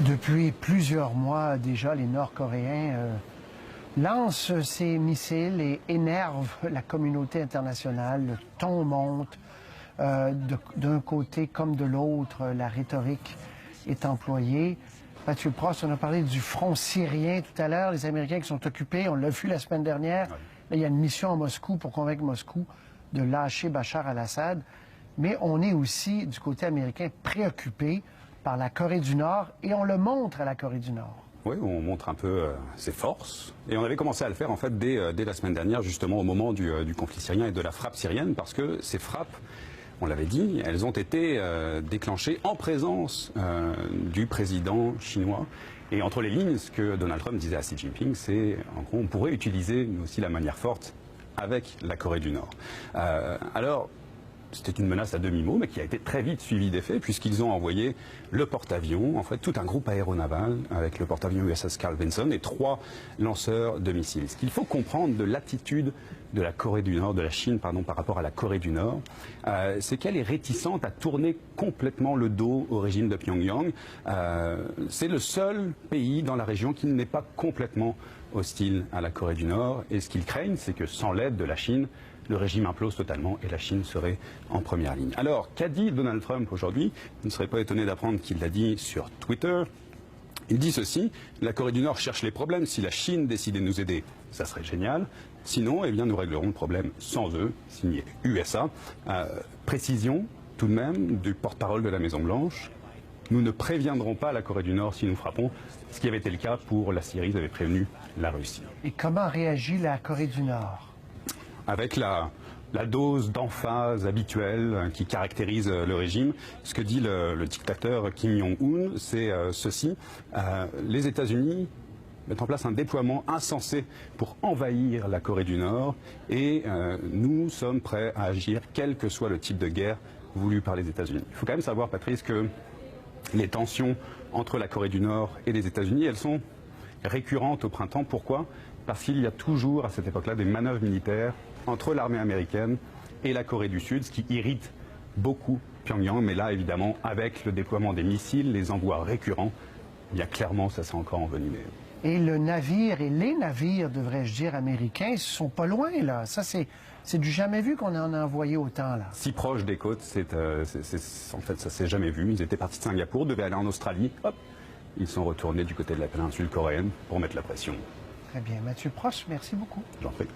Depuis plusieurs mois déjà, les Nord-Coréens lancent ces missiles et énervent la communauté internationale. Le ton monte d'un côté comme de l'autre. La rhétorique est employée. Mathieu Prost, on a parlé du front syrien tout à l'heure. Les Américains qui sont occupés, on l'a vu la semaine dernière. Là, il y a une mission à Moscou pour convaincre Moscou de lâcher Bachar al-Assad. Mais on est aussi, du côté américain, préoccupé par la Corée du Nord, et on le montre à la Corée du Nord. Oui, on montre un peu ses forces, et on avait commencé à le faire en fait dès la semaine dernière, justement au moment du conflit syrien et de la frappe syrienne, parce que ces frappes, on l'avait dit, elles ont été déclenchées en présence du président chinois. Et entre les lignes, ce que Donald Trump disait à Xi Jinping, c'est en gros, on pourrait utiliser nous aussi la manière forte avec la Corée du Nord. Alors, c'était une menace à demi-mot, mais qui a été très vite suivie des faits, puisqu'ils ont envoyé le porte-avions, en fait tout un groupe aéronaval, avec le porte-avions USS Carl Vinson et 3 lanceurs de missiles. Ce qu'il faut comprendre de l'attitude de la Corée du Nord, de la Chine, pardon, par rapport à la Corée du Nord, c'est qu'elle est réticente à tourner complètement le dos au régime de Pyongyang. C'est le seul pays dans la région qui n'est pas complètement hostile à la Corée du Nord, et ce qu'ils craignent, c'est que sans l'aide de la Chine, le régime implose totalement et la Chine serait en première ligne. Alors, qu'a dit Donald Trump aujourd'hui? Vous ne serez pas étonné d'apprendre qu'il l'a dit sur Twitter. Il dit ceci: la Corée du Nord cherche les problèmes. Si la Chine décidait de nous aider, ça serait génial. Sinon, eh bien, nous réglerons le problème sans eux, signé USA. Précision, tout de même, du porte-parole de la Maison-Blanche. Nous ne préviendrons pas la Corée du Nord si nous frappons, ce qui avait été le cas pour la Syrie, ils avaient prévenu la Russie. Et comment réagit la Corée du Nord? Avec la dose d'emphase habituelle qui caractérise le régime. Ce que dit le dictateur Kim Jong-un, c'est ceci: les États-Unis mettent en place un déploiement insensé pour envahir la Corée du Nord, et nous sommes prêts à agir quel que soit le type de guerre voulu par les États-Unis. Il faut quand même savoir, Patrice, que les tensions entre la Corée du Nord et les États-Unis, elles sont récurrentes au printemps. Pourquoi? Parce qu'il y a toujours, à cette époque-là, des manœuvres militaires entre l'armée américaine et la Corée du Sud, ce qui irrite beaucoup Pyongyang. Mais là, évidemment, avec le déploiement des missiles, les envois récurrents, eh bien clairement, ça s'est encore envenimé. Et le navire, et les navires, devrais-je dire, américains, sont pas loin, là. Ça, c'est du jamais vu qu'on en a envoyé autant, là. Si proche des côtes, en fait, ça s'est jamais vu. Ils étaient partis de Singapour, devaient aller en Australie. Hop, ils sont retournés du côté de la péninsule coréenne pour mettre la pression. Très bien. Mathieu Prost, merci beaucoup. J'en prie.